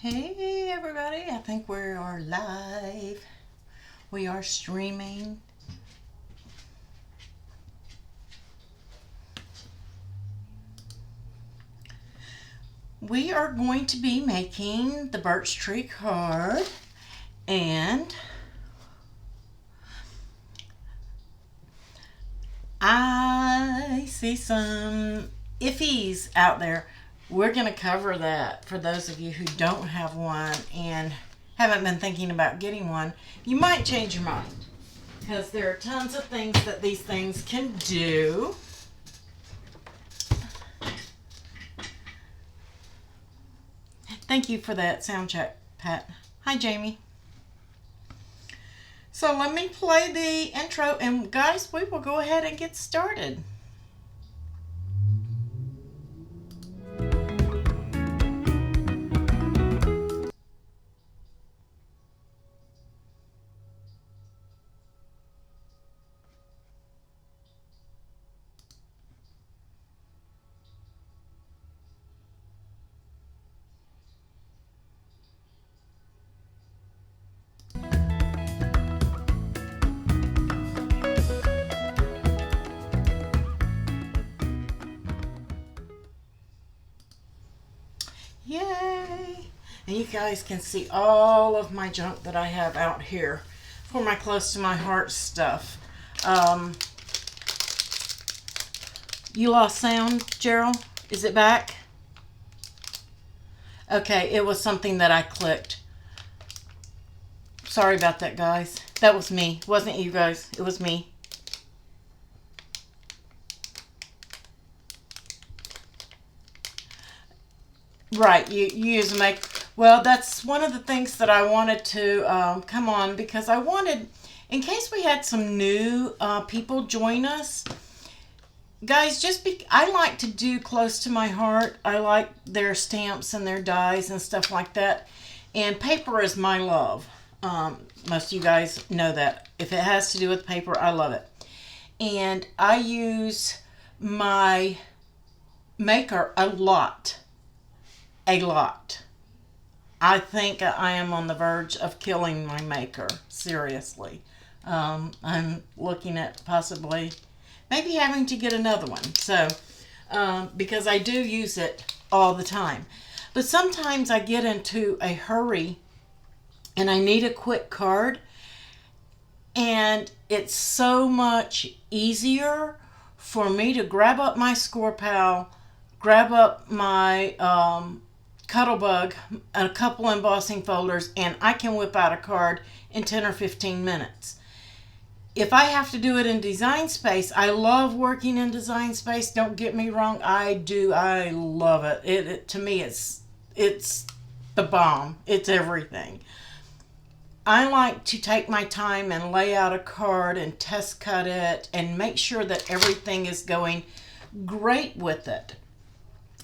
Hey everybody, I think we are live. We are streaming. We are going to be making the birch tree card, and I see some iffies out there. We're going to cover that for those of you who don't have one and haven't been thinking about getting one. You might change your mind because there are tons of things that these things can do. Thank you for that sound check, Pat. Hi, Jamie. So let me play the intro, and guys, we will go ahead and get started. Yay! And you guys can see all of my junk that I have out here for my close to my heart stuff. You lost sound, Gerald? Is it back? Okay, it was something that I clicked. Sorry about that, guys. That was me. It wasn't you guys. It was me. Right, you use a make. Well, that's one of the things that I wanted to come on because I wanted, in case we had some new people join us, guys. I like to do close to my heart. I like their stamps and their dies and stuff like that. And paper is my love. Most of you guys know that. If it has to do with paper, I love it. And I use my maker a lot. A lot. I think I am on the verge of killing my maker. Seriously. I'm looking at possibly maybe having to get another one. So, because I do use it all the time. But sometimes I get into a hurry and I need a quick card. And it's so much easier for me to grab up my Score Pal, grab up my Cuttlebug, a couple embossing folders, and I can whip out a card in 10 or 15 minutes. If I have to do it in Design Space, I love working in Design Space. Don't get me wrong, I do. I love it. It to me, it's the bomb. It's everything. I like to take my time and lay out a card and test cut it and make sure that everything is going great with it.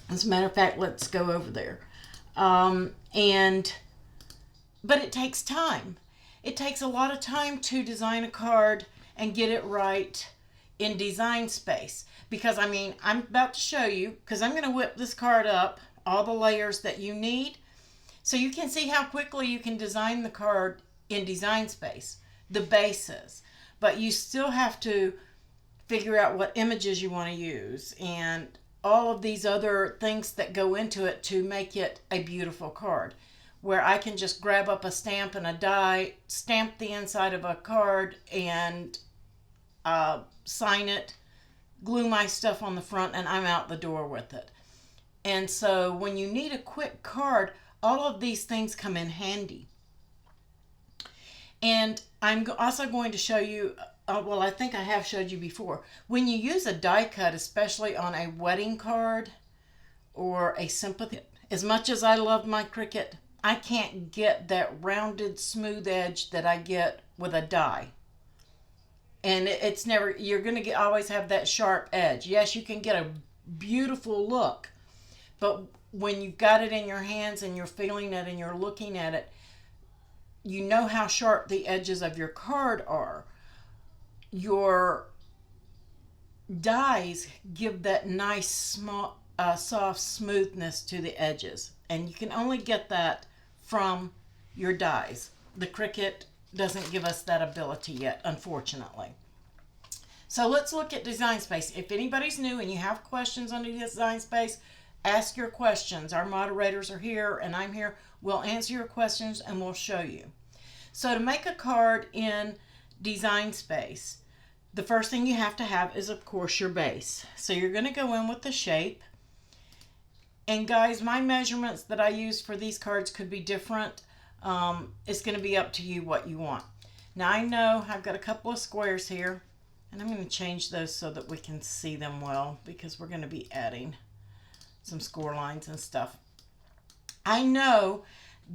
As a matter of fact, let's go over there. But it takes time. It takes a lot of time to design a card and get it right in Design Space. Because, I mean, I'm about to show you, because I'm going to whip this card up, all the layers that you need, so you can see how quickly you can design the card in Design Space, the bases. But you still have to figure out what images you want to use and all of these other things that go into it to make it a beautiful card, where I can just grab up a stamp and a die, stamp the inside of a card, and sign it, glue my stuff on the front, and I'm out the door with it. And so when you need a quick card, all of these things come in handy. And I'm also going to show you, well, I think I have showed you before, when you use a die cut, especially on a wedding card or a sympathy, as much as I love my Cricut, I can't get that rounded, smooth edge that I get with a die. And it's never, you're going to always have that sharp edge. Yes, you can get a beautiful look, but when you've got it in your hands and you're feeling it and you're looking at it, you know how sharp the edges of your card are. Your dies give that nice, small, soft smoothness to the edges. And you can only get that from your dies. The Cricut doesn't give us that ability yet, unfortunately. So let's look at Design Space. If anybody's new and you have questions on Design Space, ask your questions. Our moderators are here and I'm here. We'll answer your questions and we'll show you. So to make a card in Design Space, the first thing you have to have is, of course, your base. So you're going to go in with the shape. And guys, my measurements that I use for these cards could be different. It's going to be up to you what you want. Now I know I've got a couple of squares here. And I'm going to change those so that we can see them well, because we're going to be adding some score lines and stuff. I know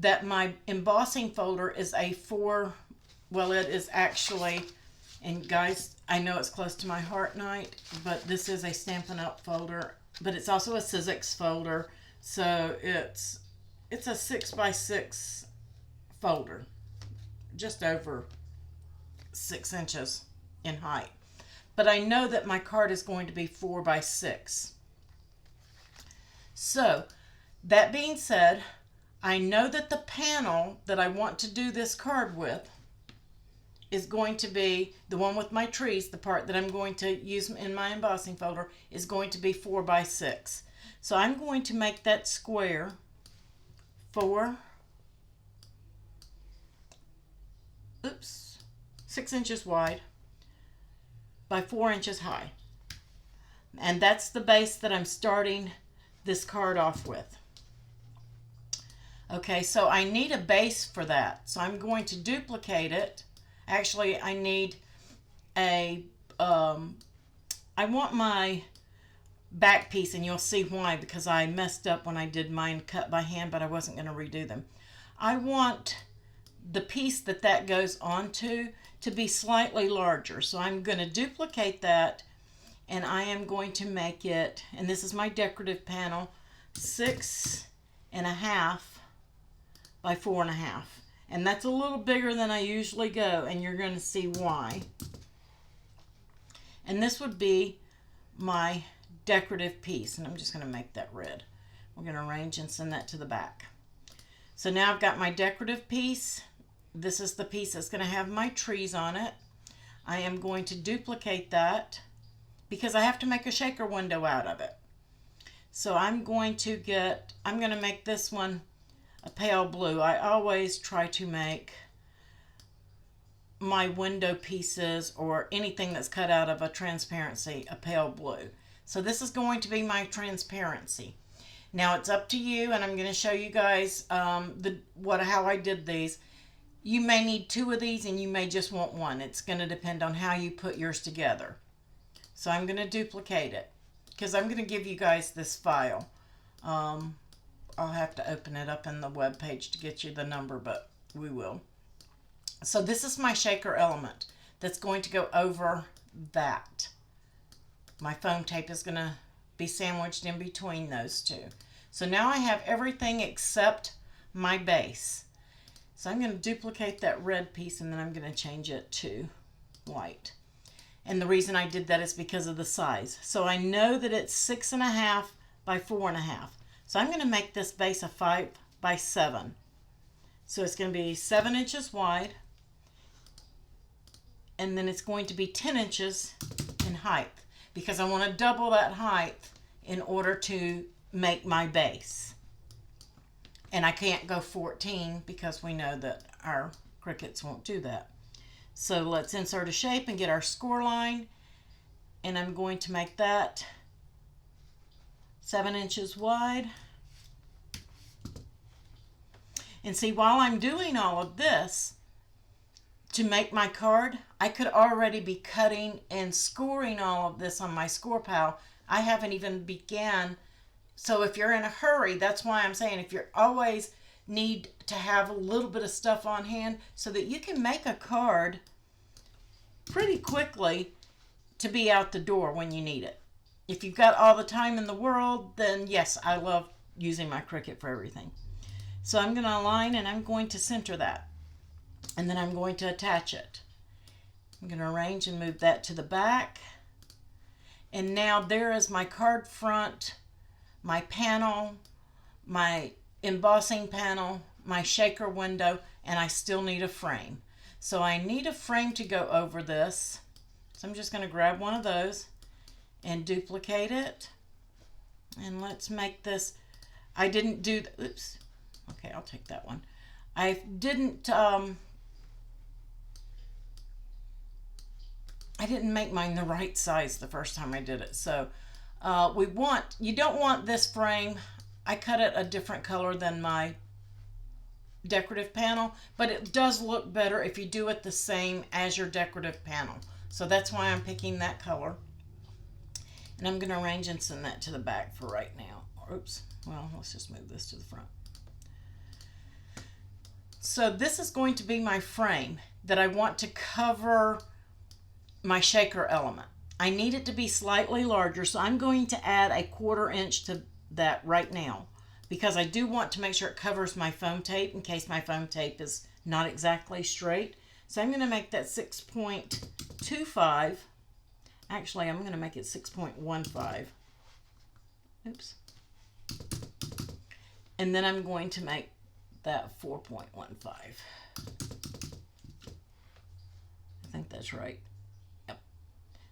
that my embossing folder is a 4, well, it is actually, and guys, I know it's close to my heart night, but this is a Stampin' Up folder, but it's also a Sizzix folder, so it's a 6x6 folder, just over 6 inches in height. But I know that my card is going to be 4x6. So, that being said, I know that the panel that I want to do this card with is going to be, the one with my trees, the part that I'm going to use in my embossing folder, is going to be 4x6. So I'm going to make that square 6 inches wide by 4 inches high. And that's the base that I'm starting this card off with. Okay, so I need a base for that. So I'm going to duplicate it. Actually, I need a, I want my back piece, and you'll see why, because I messed up when I did mine cut by hand, but I wasn't going to redo them. I want the piece that goes onto to be slightly larger. So I'm going to duplicate that, and I am going to make it, and this is my decorative panel, 6.5 by 4.5. And that's a little bigger than I usually go, and you're going to see why. And this would be my decorative piece, and I'm just going to make that red. We're going to arrange and send that to the back. So now I've got my decorative piece. This is the piece that's going to have my trees on it. I am going to duplicate that because I have to make a shaker window out of it. So I'm going to make this one a pale blue. I always try to make my window pieces or anything that's cut out of a transparency a pale blue. So this is going to be my transparency. Now it's up to you, and I'm going to show you guys how I did these. You may need 2 of these and you may just want 1. It's going to depend on how you put yours together. So I'm going to duplicate it because I'm going to give you guys this file. I'll have to open it up in the web page to get you the number, but we will. So this is my shaker element that's going to go over that. My foam tape is going to be sandwiched in between those two. So now I have everything except my base. So I'm going to duplicate that red piece, and then I'm going to change it to white. And the reason I did that is because of the size. So I know that it's 6.5 by 4.5. So I'm going to make this base a 5x7. So it's going to be 7 inches wide, and then it's going to be 10 inches in height, because I want to double that height in order to make my base. And I can't go 14 because we know that our Cricuts won't do that. So let's insert a shape and get our score line. And I'm going to make that 7 inches wide. And see, while I'm doing all of this to make my card, I could already be cutting and scoring all of this on my score pile. I haven't even began. So if you're in a hurry, that's why I'm saying if you're always need to have a little bit of stuff on hand so that you can make a card pretty quickly to be out the door when you need it. If you've got all the time in the world, then yes, I love using my Cricut for everything. So I'm going to align and I'm going to center that. And then I'm going to attach it. I'm going to arrange and move that to the back. And now there is my card front, my panel, my embossing panel, my shaker window, and I still need a frame. So I need a frame to go over this. So I'm just going to grab one of those and duplicate it. And let's make this, I didn't do, oops, okay, I'll take that one. I didn't make mine the right size the first time I did it. So you don't want this frame. I cut it a different color than my decorative panel, but it does look better if you do it the same as your decorative panel. So that's why I'm picking that color. And I'm going to arrange and send that to the back for right now. Oops. Well, let's just move this to the front. So this is going to be my frame that I want to cover my shaker element. I need it to be slightly larger, so I'm going to add a 1/4 inch to that right now, because I do want to make sure it covers my foam tape in case my foam tape is not exactly straight. So I'm going to make that 6.25. Actually, I'm going to make it 6.15. Oops. And then I'm going to make that 4.15. I think that's right. Yep.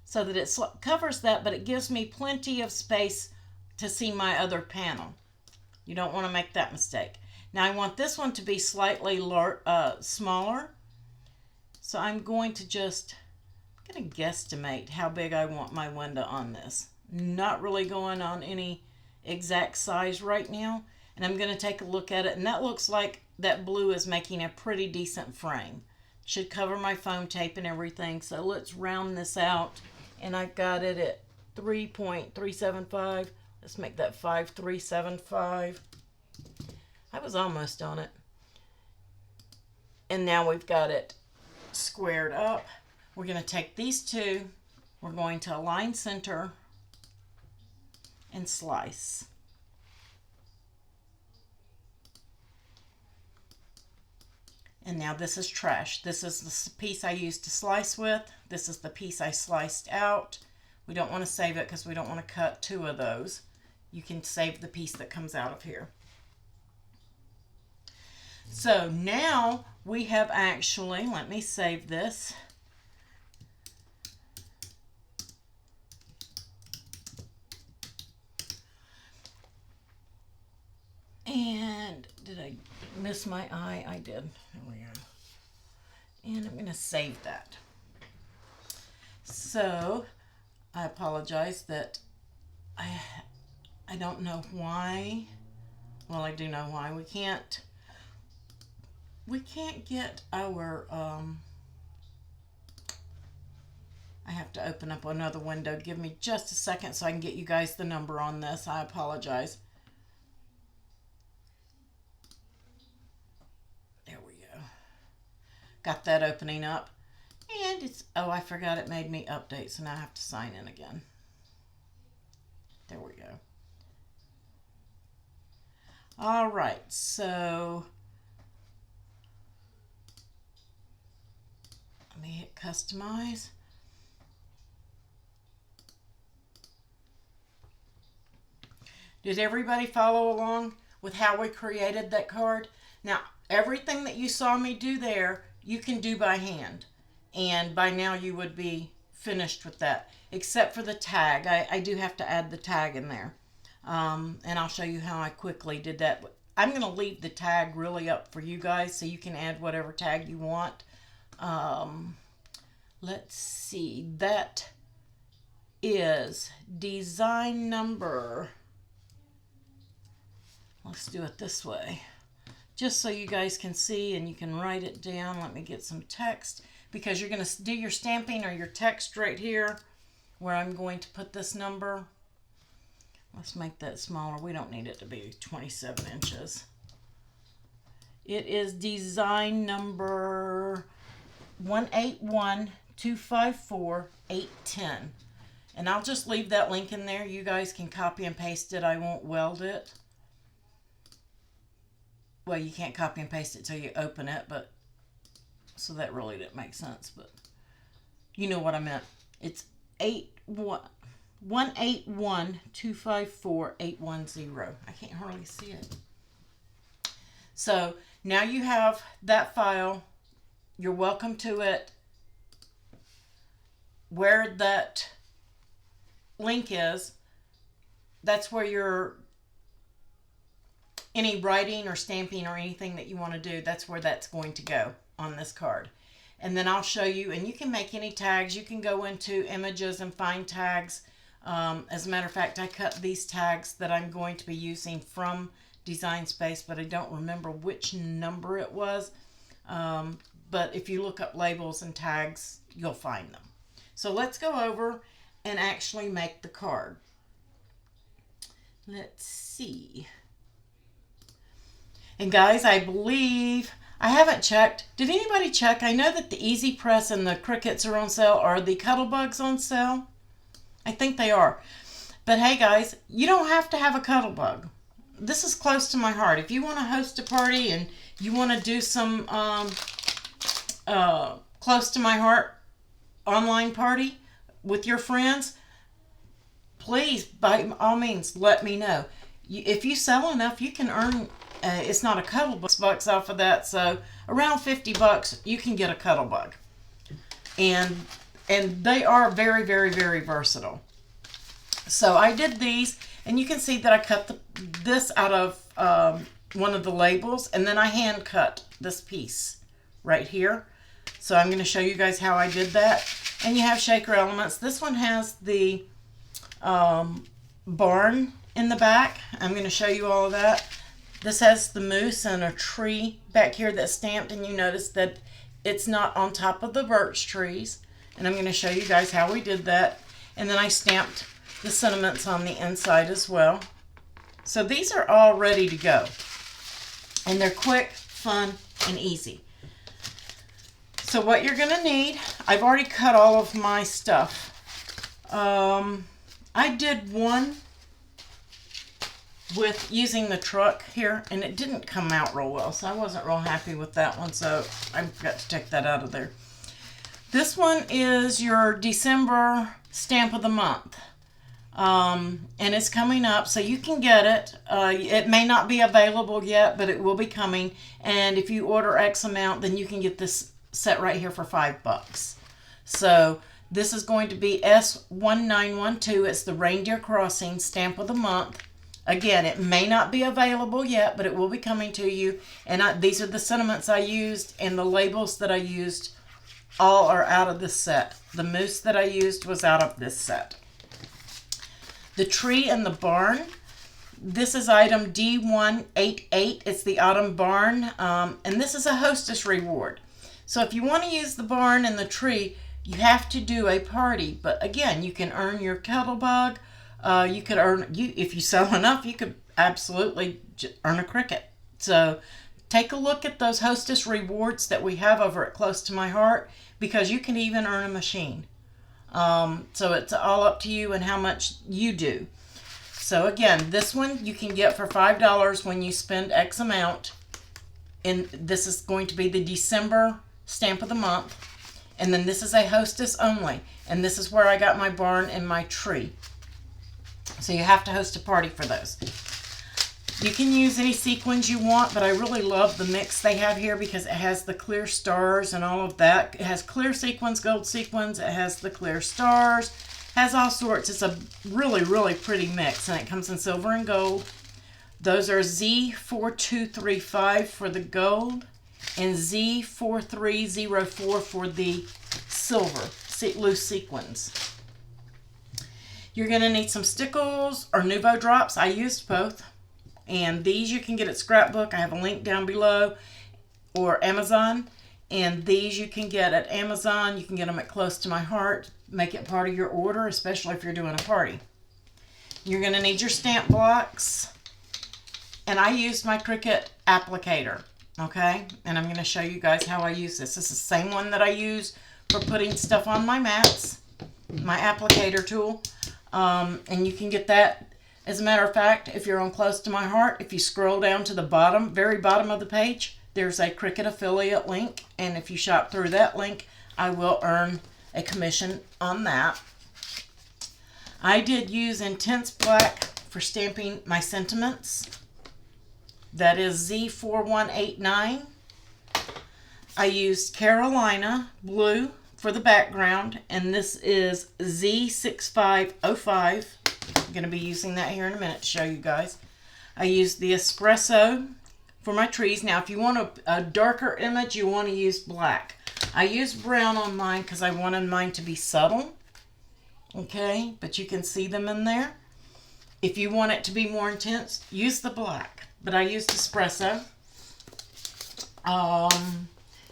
So that it covers that, but it gives me plenty of space to see my other panel. You don't want to make that mistake. Now I want this one to be slightly smaller. So I'm going to guesstimate how big I want my window on this. Not really going on any exact size right now. And I'm going to take a look at it. And that looks like that blue is making a pretty decent frame. Should cover my foam tape and everything. So let's round this out. And I've got it at 3.375. Let's make that 5.375. I was almost on it. And now we've got it squared up. We're going to take these two. We're going to align center and slice. And now this is trash. This is the piece I used to slice with. This is the piece I sliced out. We don't want to save it because we don't want to cut two of those. You can save the piece that comes out of here. So now we have actually, let me save this. And did I miss my eye? I did. There we go. And I'm going to save that. So I apologize that I don't know why. Well, I do know why. We can't get our I have to open up another window. Give me just a second so I can get you guys the number on this. I apologize. There we go. Got that opening up. And it's, oh, I forgot it made me update, so now I have to sign in again. There we go. All right, so let me hit customize. Did everybody follow along with how we created that card? Now, everything that you saw me do there, you can do by hand. And by now you would be finished with that, except for the tag. I do have to add the tag in there. And I'll show you how I quickly did that. I'm going to leave the tag really up for you guys so you can add whatever tag you want. Let's see. That is design number. Let's do it this way. Just so you guys can see and you can write it down. Let me get some text, because you're going to do your stamping or your text right here where I'm going to put this number. Let's make that smaller. We don't need it to be 27 inches. It is design number 181254810. And I'll just leave that link in there. You guys can copy and paste it. I won't weld it. Well, you can't copy and paste it till you open it, but so that really didn't make sense, but you know what I meant. It's 181254810. I can't hardly see it. So Now you have that file. You're welcome to it. Where that link is, that's where your any writing or stamping or anything that you want to do, that's where that's going to go on this card. And then I'll show you, and you can make any tags. You can go into images and find tags. As a matter of fact, I cut these tags that I'm going to be using from Design Space, but I don't remember which number it was. But if you look up labels and tags, you'll find them. So let's go over and actually make the card. Let's see. And guys, I believe, I haven't checked. Did anybody check? I know that the Easy Press and the Cricuts are on sale. Are the Cuddlebugs on sale? I think they are. But hey guys, you don't have to have a Cuddlebug. This is close to my heart. If you want to host a party and you want to do some close to my heart online party with your friends, please, by all means, let me know. If you sell enough, you can earn, it's not a Cuddlebugs off of that, so around $50 you can get a Cuddlebug. And they are very, very, very versatile. So I did these, and you can see that I cut this out of one of the labels, and then I hand cut this piece right here. So I'm going to show you guys how I did that. And you have shaker elements. This one has the barn in the back. I'm going to show you all of that. This has the moose and a tree back here that's stamped, and you notice that it's not on top of the birch trees. And I'm going to show you guys how we did that. And then I stamped the sentiments on the inside as well. So these are all ready to go. And they're quick, fun, and easy. So what you're going to need, I've already cut all of my stuff. I did one with using the truck here, and it didn't come out real well, so I wasn't real happy with that one, so I've got to take that out of there. This one is your December stamp of the month, and it's coming up, so you can get it. It may not be available yet, but it will be coming, and if you order X amount, then you can get this set right here for $5. So this is going to be S1912. It's the Reindeer Crossing stamp of the month. Again, it may not be available yet, but it will be coming to you. And these are the sentiments I used, and the labels that I used all are out of this set. The moose that I used was out of this set. The tree and the barn. This is item D188. It's the autumn barn, and this is a hostess reward. So if you want to use the barn and the tree, you have to do a party. But again, you can earn your Cuddlebug. You could earn, if you sell enough, you could absolutely earn a Cricut. So take a look at those hostess rewards that we have over at Close to My Heart, because you can even earn a machine. So it's all up to you and how much you do. So again, this one you can get for $5 when you spend X amount. And this is going to be the December stamp of the month. And then this is a hostess only. And this is where I got my barn and my tree. So you have to host a party for those. You can use any sequins you want, but I really love the mix they have here because it has the clear stars and all of that. It has clear sequins, gold sequins. It has the clear stars. Has all sorts. It's a really, really pretty mix, and it comes in silver and gold. Those are Z4235 for the gold and Z4304 for the silver, loose sequins. You're going to need some stickles or Nuvo drops. I used both. And these you can get at Scrapbook. I have a link down below, or Amazon. And these you can get at Amazon. You can get them at Close to My Heart. Make it part of your order, especially if you're doing a party. You're going to need your stamp blocks. And I used my Cricut applicator. Okay? And I'm going to show you guys how I use this. This is the same one that I use for putting stuff on my mats. My applicator tool. And you can get that. As a matter of fact, if you're on Close to My Heart, if you scroll down to the bottom, very bottom of the page, there's a Cricut affiliate link. And if you shop through that link, I will earn a commission on that. I did use Intense Black for stamping my sentiments. That is Z4189. I used Carolina blue for the background, and this is Z6505. I'm going to be using that here in a minute to show you guys. I used the espresso for my trees. Now, if you want a darker image, you want to use black. I used brown on mine because I wanted mine to be subtle. Okay, but you can see them in there. If you want it to be more intense, use the black. But I used espresso.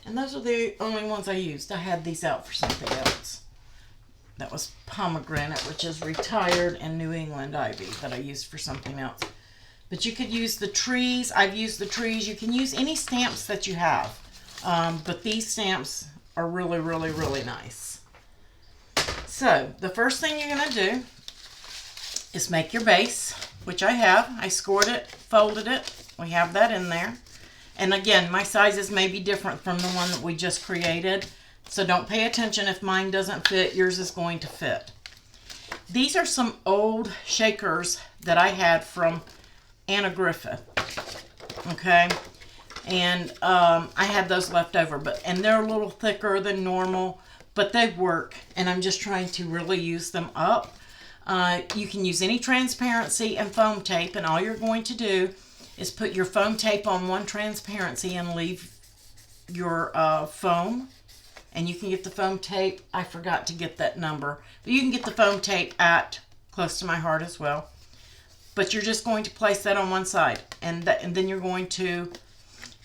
And those are the only ones I used. I had these out for something else. That was pomegranate, which is retired, and New England ivy that I used for something else. But you could use the trees. I've used the trees. You can use any stamps that you have. But these stamps are really, really, really nice. So the first thing you're going to do is make your base, which I have. I scored it, folded it. We have that in there. And again, my sizes may be different from the one that we just created. So don't pay attention if mine doesn't fit. Yours is going to fit. These are some old shakers that I had from Anna Griffith. Okay. And I had those left over. And they're a little thicker than normal, but they work. And I'm just trying to really use them up. You can use any transparency and foam tape. And all you're going to do is put your foam tape on one transparency and leave your foam. And you can get the foam tape. I forgot to get that number. But you can get the foam tape at Close to My Heart as well. But you're just going to place that on one side. And then you're going to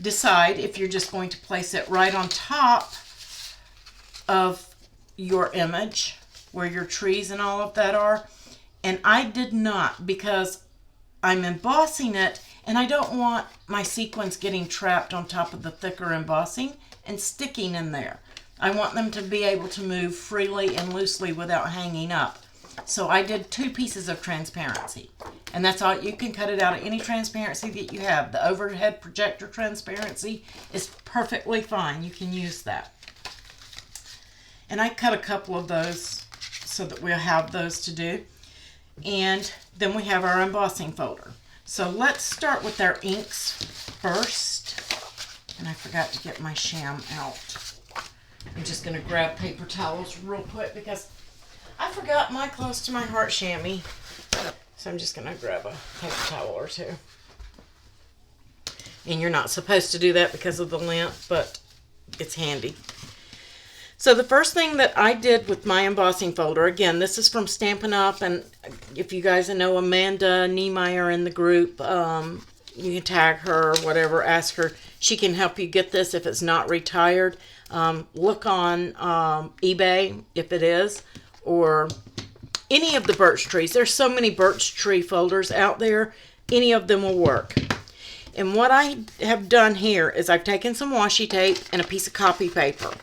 decide if you're just going to place it right on top of your image where your trees and all of that are. And I did not, because I'm embossing it. And I don't want my sequins getting trapped on top of the thicker embossing and sticking in there. I want them to be able to move freely and loosely without hanging up. So I did 2 pieces of transparency. And that's all. You can cut it out of any transparency that you have. The overhead projector transparency is perfectly fine. You can use that. And I cut a couple of those so that we'll have those to do. And then we have our embossing folder. So let's start with our inks first. And I forgot to get my sham out. I'm just going to grab paper towels real quick because I forgot my Close to My Heart chamois. So I'm just going to grab a paper towel or two. And you're not supposed to do that because of the length, but it's handy. So the first thing that I did with my embossing folder, again, this is from Stampin' Up! And if you guys know Amanda Niemeyer in the group, you can tag her or whatever, ask her. She can help you get this if it's not retired. Look on eBay if it is, or any of the birch trees. There's so many birch tree folders out there. Any of them will work. And what I have done here is I've taken some washi tape and a piece of copy paper.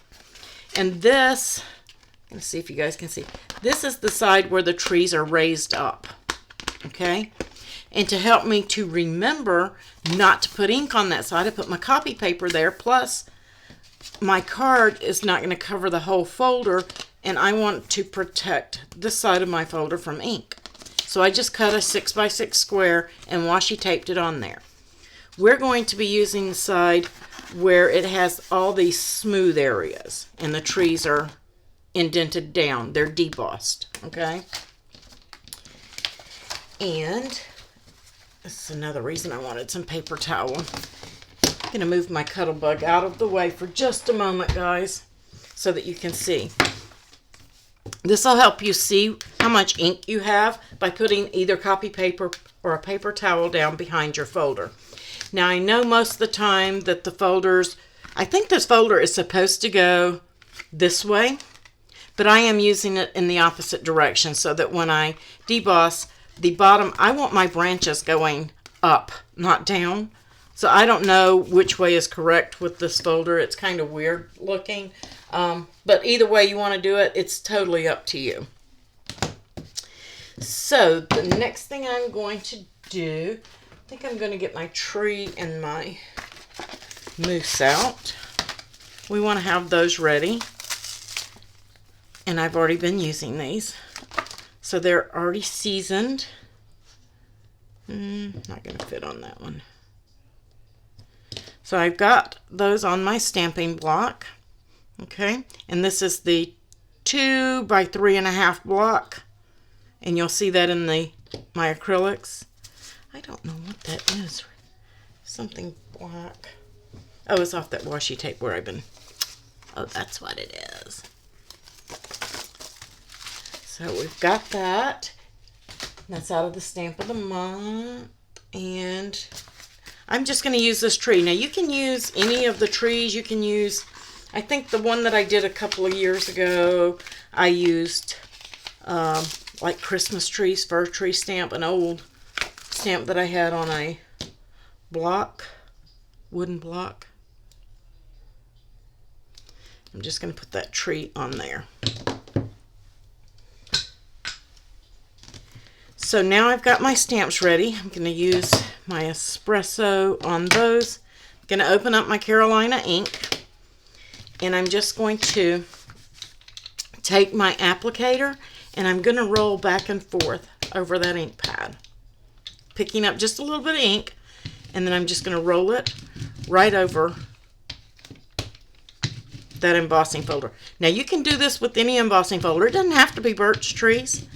And this, let's see if you guys can see. This is the side where the trees are raised up. Okay? And to help me to remember not to put ink on that side, I put my copy paper there. Plus, my card is not going to cover the whole folder. And I want to protect this side of my folder from ink. So I just cut a 6x6 square and washi taped it on there. We're going to be using the side where it has all these smooth areas and the trees are indented down. They're debossed, okay? And this is another reason I wanted some paper towel. I'm going to move my Cuttlebug out of the way for just a moment, guys, so that you can see. This will help you see how much ink you have by putting either copy paper or a paper towel down behind your folder. Now, I know most of the time that the folders, I think this folder is supposed to go this way, but I am using it in the opposite direction so that when I deboss the bottom, I want my branches going up, not down. So I don't know which way is correct with this folder. It's kind of weird looking, but either way you want to do it, it's totally up to you. So the next thing I'm going to do, I think I'm going to get my tree and my moose out. We want to have those ready. And I've already been using these. So they're already seasoned. Not going to fit on that one. So I've got those on my stamping block. Okay, and this is the 2 by 3.5 block, and you'll see that in my acrylics. I don't know what that is. Something black. Oh, it's off that washi tape where I've been. Oh, that's what it is. So we've got that. That's out of the stamp of the month. And I'm just going to use this tree. Now you can use any of the trees. You can use, I think the one that I did a couple of years ago, I used like Christmas trees, fir tree stamp, an old stamp that I had on a block, wooden block. I'm just going to put that tree on there. So now I've got my stamps ready. I'm going to use my espresso on those. I'm going to open up my Carolina ink, and I'm just going to take my applicator and I'm going to roll back and forth over that ink pad, picking up just a little bit of ink, and then I'm just going to roll it right over that embossing folder. Now you can do this with any embossing folder. It doesn't have to be birch trees.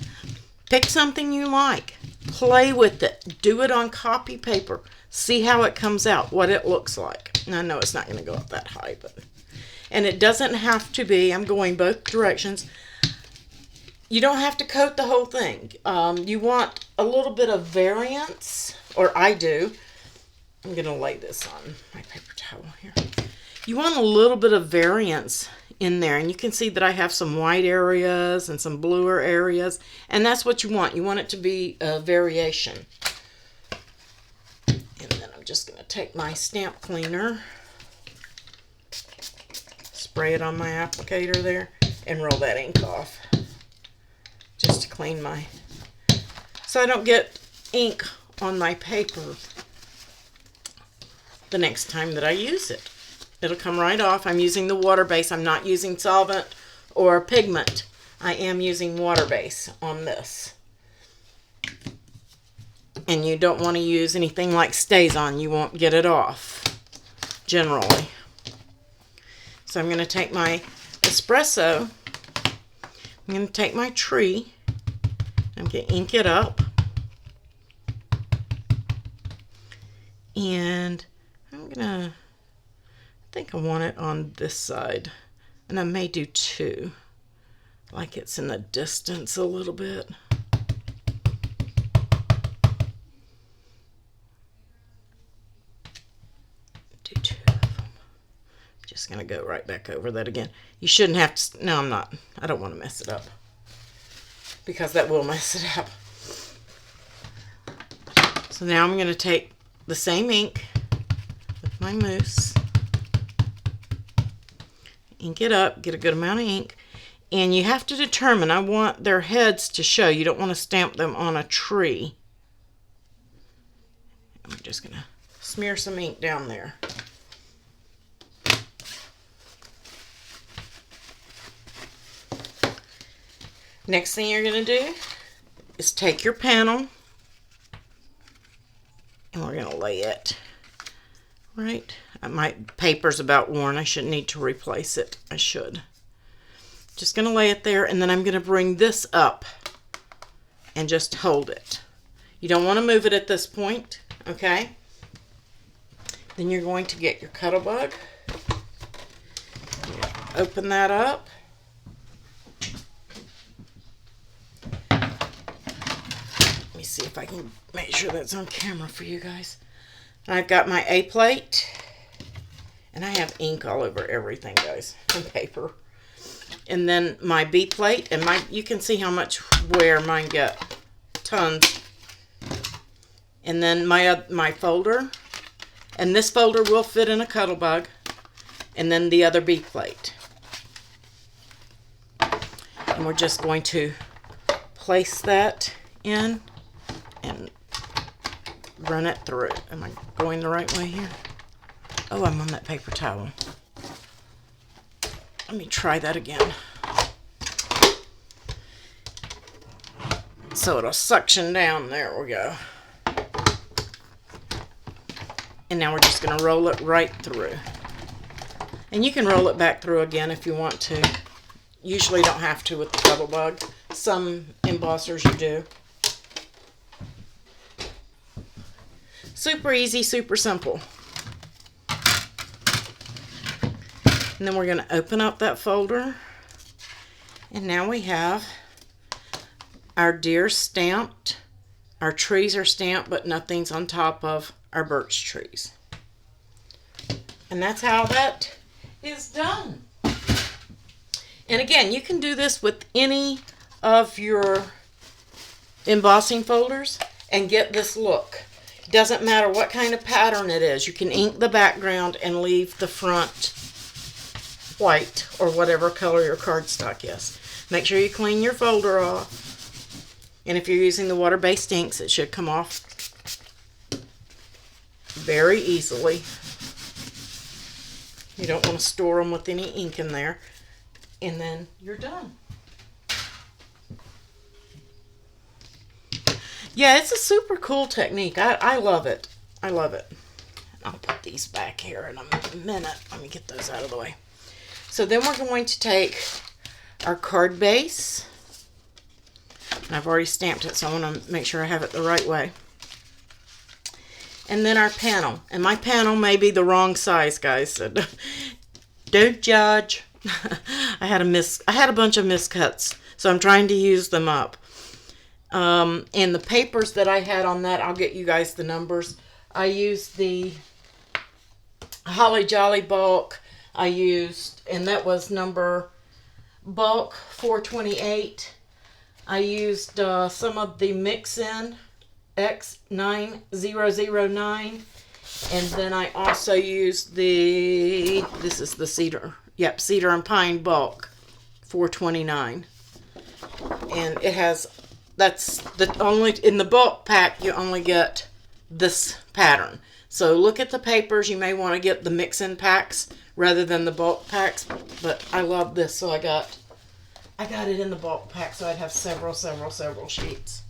Pick something you like. Play with it. Do it on copy paper. See how it comes out, what it looks like. And I know it's not going to go up that high, but and it doesn't have to be, I'm going both directions. You don't have to coat the whole thing. You want a little bit of variance, or I do. I'm going to lay this on my paper towel here. You want a little bit of variance in there, and you can see that I have some white areas and some bluer areas, and that's what you want. You want it to be a variation. And then I'm just going to take my stamp cleaner, spray it on my applicator there, and roll that ink off just to clean my, so I don't get ink on my paper the next time that I use it. It'll come right off. I'm using the water base. I'm not using solvent or pigment. I am using water base on this. And you don't want to use anything like StazOn. You won't get it off, generally. So I'm going to take my espresso. I'm going to take my tree. I'm going to ink it up. And I'm going to, I think I want it on this side, and I may do two, like it's in the distance a little bit. Do two of them. Just gonna go right back over that again. You shouldn't have to, no, I'm not. I don't want to mess it up, because that will mess it up. So now I'm gonna take the same ink with my mousse, ink it up, get a good amount of ink, and you have to determine, I want their heads to show. You don't want to stamp them on a tree. I'm just going to smear some ink down there. Next thing you're going to do is take your panel, and we're going to lay it right. My paper's about worn. I shouldn't need to replace it. I should. Just going to lay it there, and then I'm going to bring this up and just hold it. You don't want to move it at this point, okay? Then you're going to get your Cuttlebug. Open that up. Let me see if I can make sure that's on camera for you guys. I've got my A plate. And I have ink all over everything, guys, and paper. And then my B plate, and you can see how much wear mine got. Tons. And then my folder. And this folder will fit in a Cuttlebug. And then the other B plate. And we're just going to place that in and run it through. Am I going the right way here? Oh, I'm on that paper towel. Let me try that again. So it'll suction down. There we go. And now we're just going to roll it right through. And you can roll it back through again if you want to. Usually don't have to with the Bubble Bug. Some embossers you do. Super easy, super simple. And then we're going to open up that folder. And now we have our deer stamped. Our trees are stamped, but nothing's on top of our birch trees. And that's how that is done. And again, you can do this with any of your embossing folders and get this look. It doesn't matter what kind of pattern it is. You can ink the background and leave the front white or whatever color your cardstock is. Make sure you clean your folder off. And if you're using the water-based inks, it should come off very easily. You don't want to store them with any ink in there. And then you're done. Yeah, it's a super cool technique. I love it. I love it. I'll put these back here in a minute. Let me get those out of the way. So then we're going to take our card base. And I've already stamped it, so I want to make sure I have it the right way. And then our panel. And my panel may be the wrong size, guys. So don't judge. I had a bunch of miscuts, so I'm trying to use them up. And the papers that I had on that, I'll get you guys the numbers. I used the Holly Jolly bulk. I used, and that was number bulk 428. I used some of the Mix-In X9009. And then I also used this is the cedar. Yep, cedar and pine bulk 429. And it has, that's the only, in the bulk pack you only get this pattern. So look at the papers. You may want to get the mix-in packs rather than the bulk packs. But I love this, so I got it in the bulk pack so I'd have several sheets.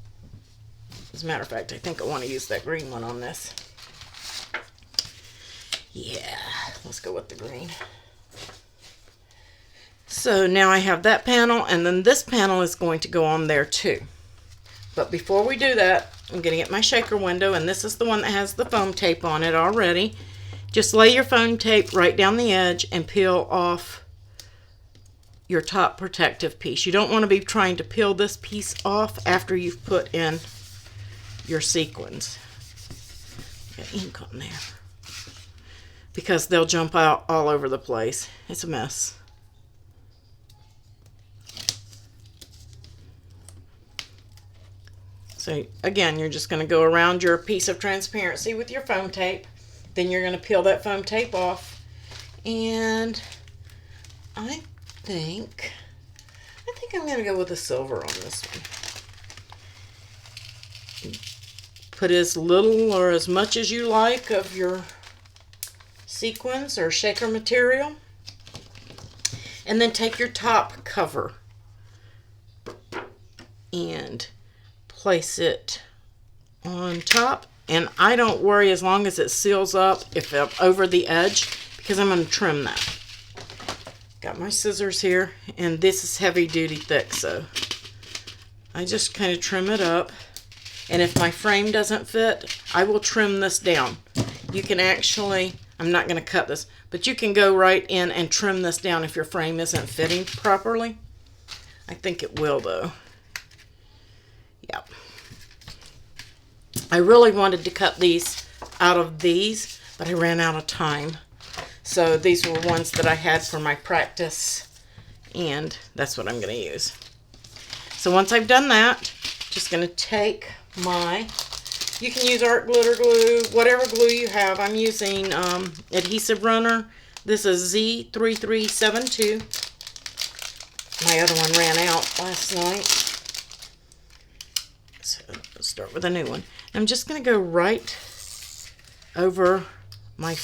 As a matter of fact, I think I want to use that green one on this. Yeah, let's go with the green. So now I have that panel, and then this panel is going to go on there too. But before we do that, I'm going to get my shaker window, and this is the one that has the foam tape on it already. Just lay your foam tape right down the edge and peel off your top protective piece. You don't want to be trying to peel this piece off after you've put in your sequins. Got ink on there. Because they'll jump out all over the place. It's a mess. So again, you're just going to go around your piece of transparency with your foam tape. Then you're going to peel that foam tape off. And I think I'm going to go with the silver on this one. Put as little or as much as you like of your sequins or shaker material. And then take your top cover and place it on top. And I don't worry as long as it seals up if over the edge, because I'm going to trim that. Got my scissors here, and this is heavy duty thick, so I just kind of trim it up. And if my frame doesn't fit, I will trim this down. You can actually, I'm not going to cut this, but you can go right in and trim this down if your frame isn't fitting properly. I think it will though. Yep. I really wanted to cut these out of these, but I ran out of time. So these were ones that I had for my practice, and that's what I'm going to use. So once I've done that, just going to take my, you can use art glitter glue, whatever glue you have. I'm using adhesive runner. This is Z3372. My other one ran out last night. So let's start with a new one. I'm just going to go right over my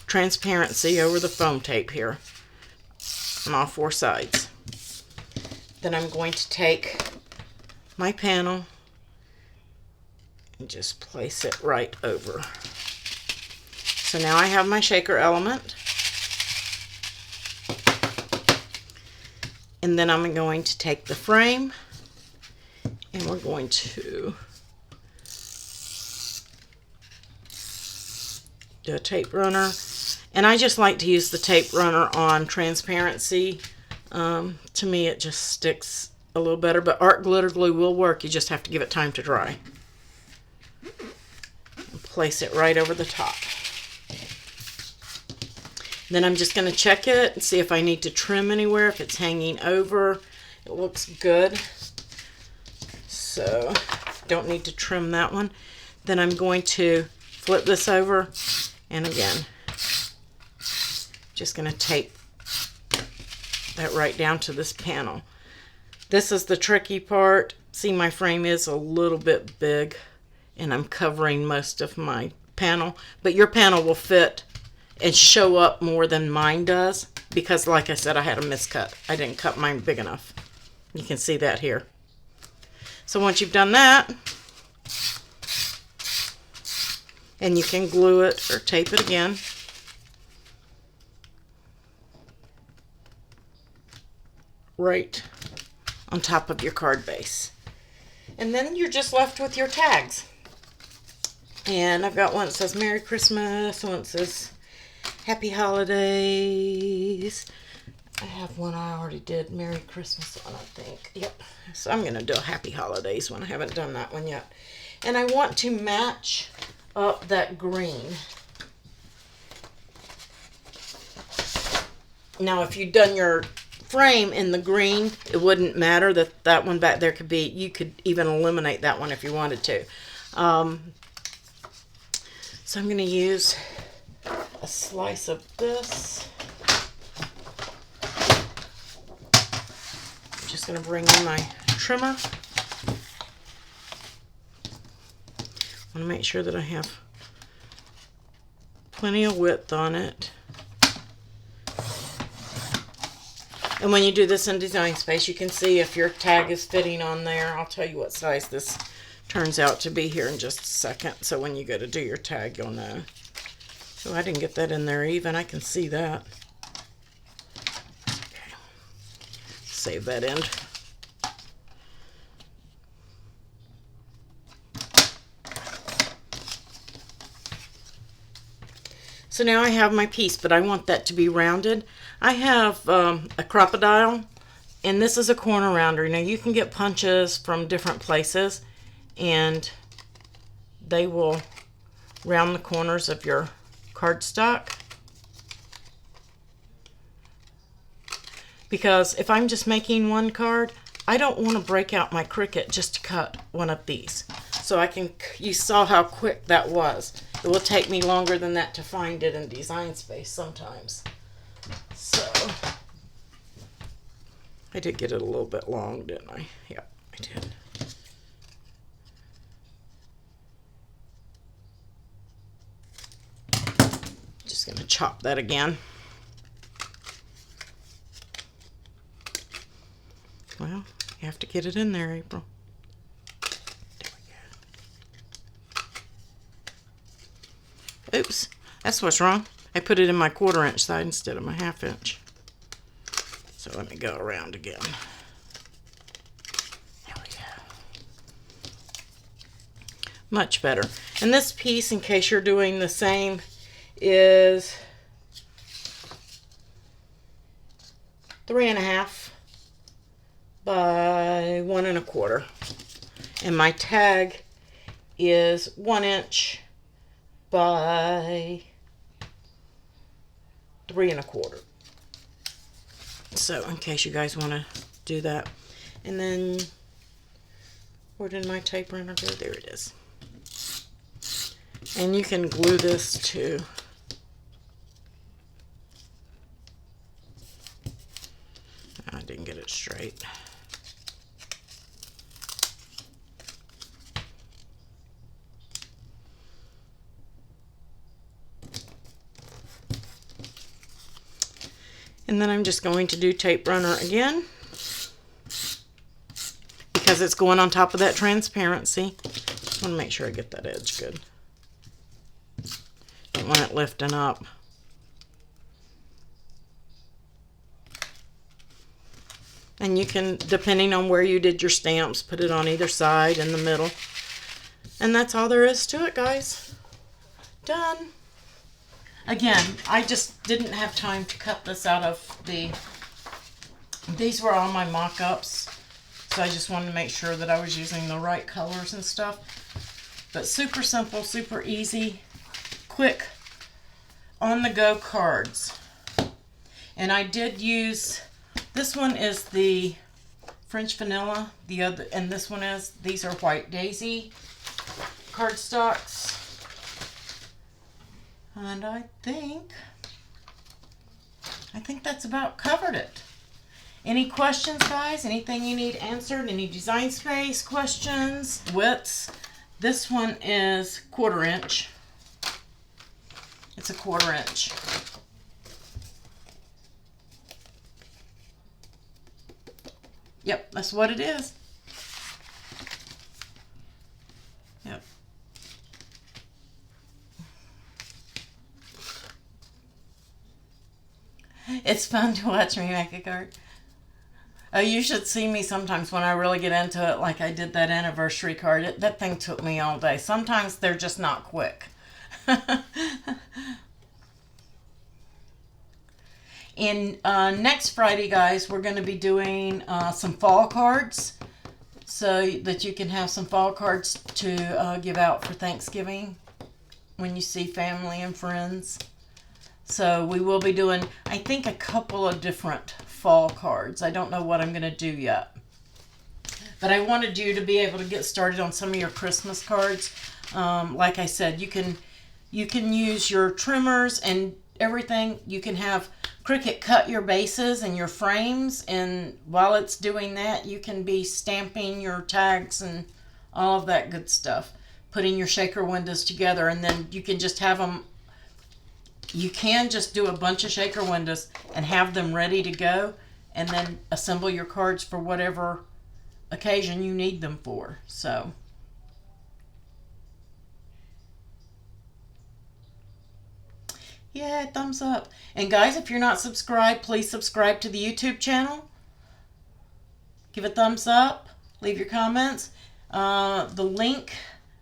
transparency over the foam tape here on all four sides. Then I'm going to take my panel And just place it right over. So now I have my shaker element. And then I'm going to take the frame and we're going to do a tape runner. And I just like to use the tape runner on transparency. To me it just sticks a little better, but art glitter glue will work. You just have to give it time to dry. And place it right over the top. Then I'm just going to check it and see if I need to trim anywhere. If it's hanging over, it looks good. So don't need to trim that one. Then I'm going to flip this over, and again, just going to tape that right down to this panel. This is the tricky part. See, my frame is a little bit big and I'm covering most of my panel, but your panel will fit and show up more than mine does because, like I said, I had a miscut. I didn't cut mine big enough. You can see that here. So once you've done that, and you can glue it or tape it again. Right on top of your card base. And then you're just left with your tags. And I've got one that says Merry Christmas, one that says Happy Holidays. I have one I already did Merry Christmas on, I think. Yep. So I'm going to do a Happy Holidays one. I haven't done that one yet. And I want to match up that green. Now, if you'd done your frame in the green, it wouldn't matter. That one back there could be, you could even eliminate that one if you wanted to. So I'm going to use a slice of this. I'm just going to bring in my trimmer. I want to make sure that I have plenty of width on it. And when you do this in Design Space, you can see if your tag is fitting on there. I'll tell you what size this turns out to be here in just a second. So when you go to do your tag, you'll know. Oh, I didn't get that in there even. I can see that. Okay. Save that end. So now I have my piece, but I want that to be rounded. I have a crocodile, and this is a corner rounder. Now you can get punches from different places, and they will round the corners of your cardstock. Because if I'm just making one card, I don't want to break out my Cricut just to cut one of these. So I can, you saw how quick that was. It will take me longer than that to find it in Design Space sometimes. So, I did get it a little bit long, didn't I? Yeah, I did. Just going to chop that again. Well, you have to get it in there, April. There we go. Oops, that's what's wrong. I put it in my 1/4 inch side instead of my 1/2 inch. So let me go around again. There we go. Much better. And this piece, in case you're doing the same, is 3.5 by 1 1/4. And my tag is 1 inch by 3 1/4. So in case you guys want to do that. And then where did my tape runner go? There it is. And you can glue this too. I didn't get it straight. And then I'm just going to do tape runner again because it's going on top of that transparency. just want to make sure I get that edge good. Don't want it lifting up. And you can, depending on where you did your stamps, put it on either side, in the middle. And that's all there is to it, guys. Done. Again, I just didn't have time to cut this out of the... These were all my mock-ups. So I just wanted to make sure that I was using the right colors and stuff. But super simple, super easy, quick, on-the-go cards. And I did use... This one is the French Vanilla. The other, and this one is, these are White Daisy cardstocks. And I think that's about covered it. Any questions, guys? Anything you need answered? Any design space questions? Widths. This one is 1/4 inch. It's a 1/4 inch. Yep, that's what it is. Yep. It's fun to watch me make a card. Oh, you should see me sometimes when I really get into it, like I did that anniversary card. That thing took me all day. Sometimes they're just not quick. And next Friday, guys, we're going to be doing some fall cards so that you can have some fall cards to give out for Thanksgiving when you see family and friends. So we will be doing, I think, a couple of different fall cards. I don't know what I'm going to do yet. But I wanted you to be able to get started on some of your Christmas cards. Like I said, you can use your trimmers and everything. You can have Cricut cut your bases and your frames, and while it's doing that, you can be stamping your tags and all of that good stuff, putting your shaker windows together, and then you can just have them. You can just do a bunch of shaker windows and have them ready to go, and then assemble your cards for whatever occasion you need them for. So yeah, thumbs up. And guys, if you're not subscribed, please subscribe to the YouTube channel. Give a thumbs up. Leave your comments. The link,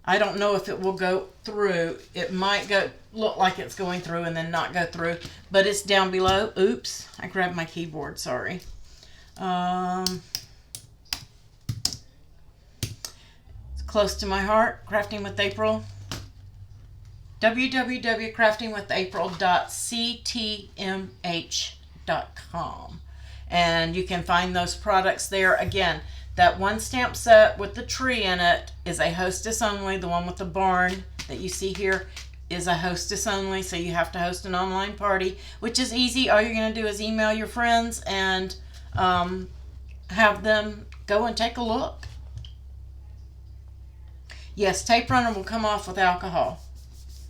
I don't know if it will go through. It might look like it's going through and then not go through. But it's down below. Oops, I grabbed my keyboard, sorry. It's close to my heart. Crafting with April. www.craftingwithapril.ctmh.com, and you can find those products there. Again, that one stamp set with the tree in it is a hostess only. The one with the barn that you see here is a hostess only, so you have to host an online party, which is easy. All you're going to do is email your friends and have them go and take a look. Yes, tape runner will come off with alcohol.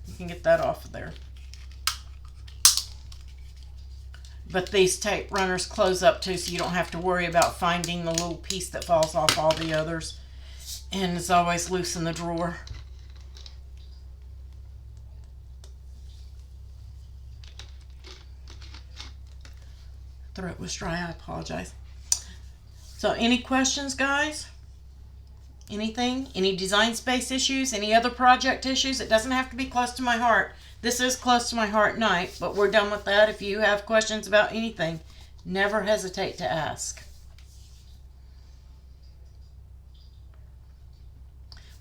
You can get that off of there. But these tape runners close up too, so you don't have to worry about finding the little piece that falls off all the others. And it's always loose in the drawer. Throat was dry, I apologize. So any questions, guys? Anything? Any design space issues? Any other project issues? It doesn't have to be close to my heart. This is close to my heart at night, but we're done with that. If you have questions about anything, never hesitate to ask.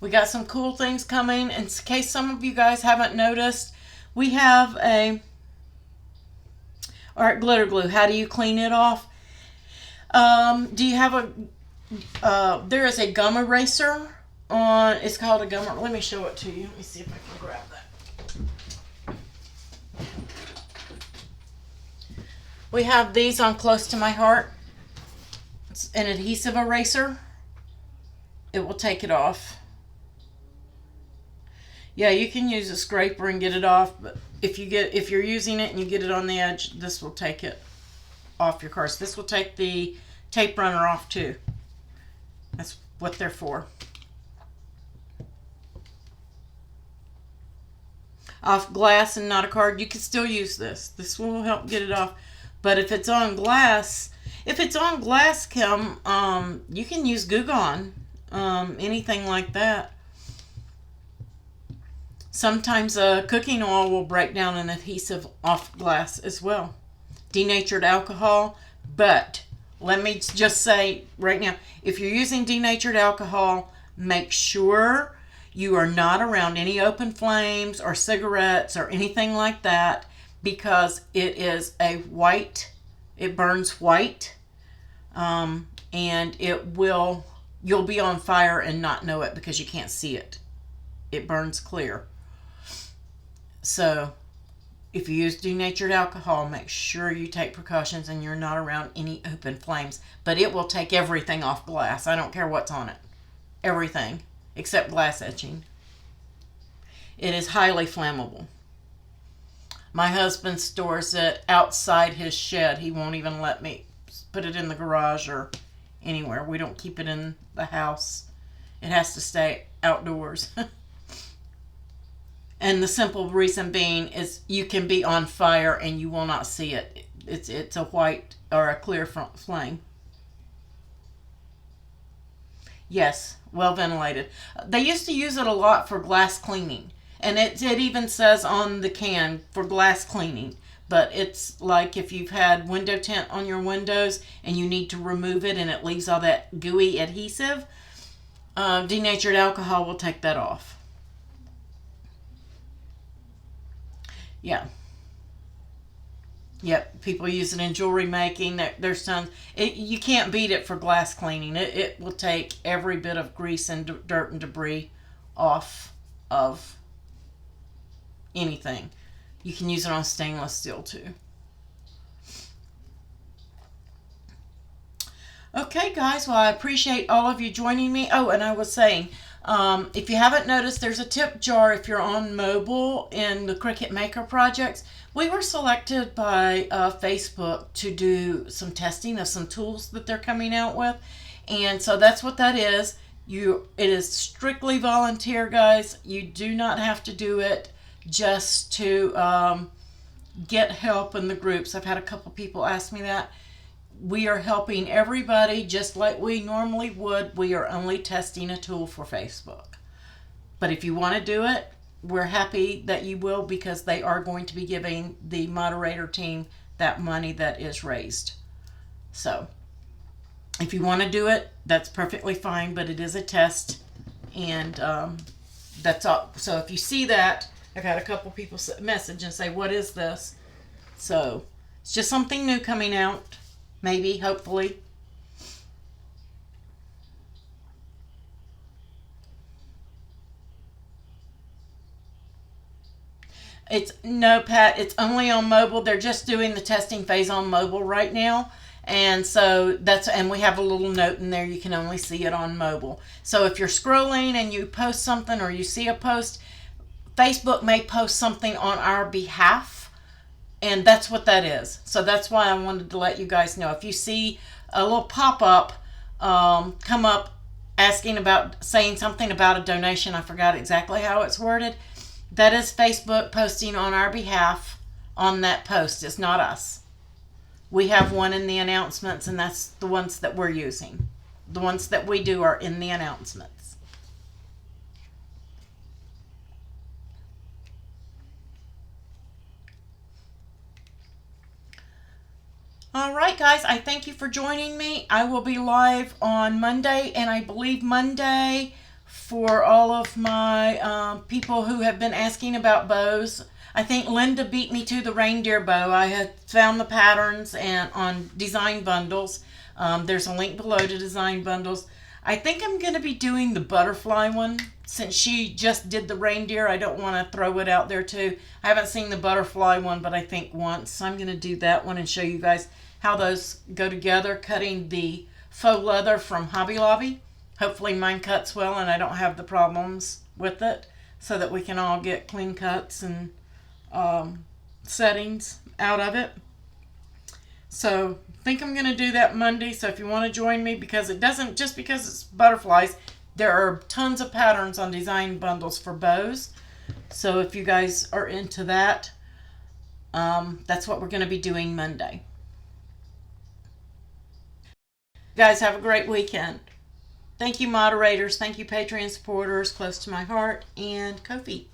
We got some cool things coming. In case some of you guys haven't noticed, we have a art glitter glue. How do you clean it off? Do you have a there is a gum eraser on, it's called a gum, let me show it to you. Let me see if I can grab that. We have these on Close to My Heart. It's an adhesive eraser. It will take it off. Yeah, you can use a scraper and get it off, but if you're using it and you get it on the edge, this will take it off your cards. This will take the tape runner off too. That's what they're for. off glass and not a card, you can still use this. This will help get it off. But if it's on glass, Kim, you can use Goo Gone, anything like that. Sometimes cooking oil will break down an adhesive off glass as well. Denatured alcohol, but let me just say right now, if you're using denatured alcohol, make sure you are not around any open flames or cigarettes or anything like that, because it is a white, it burns white, and you'll be on fire and not know it because you can't see it. It burns clear. So if you use denatured alcohol, make sure you take precautions and you're not around any open flames. But it will take everything off glass. I don't care what's on it. Everything except glass etching. It is highly flammable. My husband stores it outside his shed. He won't even let me put it in the garage or anywhere. We don't keep it in the house. It has to stay outdoors. And the simple reason being is you can be on fire and you will not see it. It's a white or a clear front flame. Yes, well ventilated. They used to use it a lot for glass cleaning. And it even says on the can for glass cleaning. But it's like if you've had window tint on your windows and you need to remove it and it leaves all that gooey adhesive, denatured alcohol will take that off. Yeah. Yep, people use it in jewelry making. There's tons. You can't beat it for glass cleaning. It will take every bit of grease and dirt and debris off of anything. You can use it on stainless steel too. Okay, guys. Well, I appreciate all of you joining me. Oh, and I was saying, if you haven't noticed, there's a tip jar if you're on mobile in the Cricut Maker projects. We were selected by Facebook to do some testing of some tools that they're coming out with. And so that's what that is. It is strictly volunteer, guys. You do not have to do it just to get help in the groups. I've had a couple people ask me that. We are helping everybody just like we normally would. We are only testing a tool for Facebook. But if you want to do it, we're happy that you will, because they are going to be giving the moderator team that money that is raised. So if you want to do it, that's perfectly fine, but it is a test. And that's all. So if you see that, I've had a couple people message and say, what is this? So it's just something new coming out. Maybe, hopefully. No, Pat, it's only on mobile. They're just doing the testing phase on mobile right now. And so and we have a little note in there, you can only see it on mobile. So if you're scrolling and you post something or you see a post, Facebook may post something on our behalf. And that's what that is. So that's why I wanted to let you guys know. If you see a little pop-up come up saying something about a donation, I forgot exactly how it's worded, that is Facebook posting on our behalf on that post. It's not us. We have one in the announcements, and that's the ones that we're using. The ones that we do are in the announcements. All right, guys, I thank you for joining me. I will be live on Monday, and I believe Monday for all of my people who have been asking about bows. I think Linda beat me to the reindeer bow. I had found the patterns and on design bundles. There's a link below to design bundles. I think I'm going to be doing the butterfly one. Since she just did the reindeer, I don't want to throw it out there too. I haven't seen the butterfly one, but I think once. So I'm going to do that one and show you guys how those go together, cutting the faux leather from Hobby Lobby. Hopefully mine cuts well and I don't have the problems with it, so that we can all get clean cuts and settings out of it. So I think I'm going to do that Monday. So if you want to join me, because it doesn't, just because it's butterflies, there are tons of patterns on design bundles for bows. So if you guys are into that, that's what we're going to be doing Monday. You guys have a great weekend. Thank you, moderators. Thank you, Patreon supporters, close to my heart, and Kofi.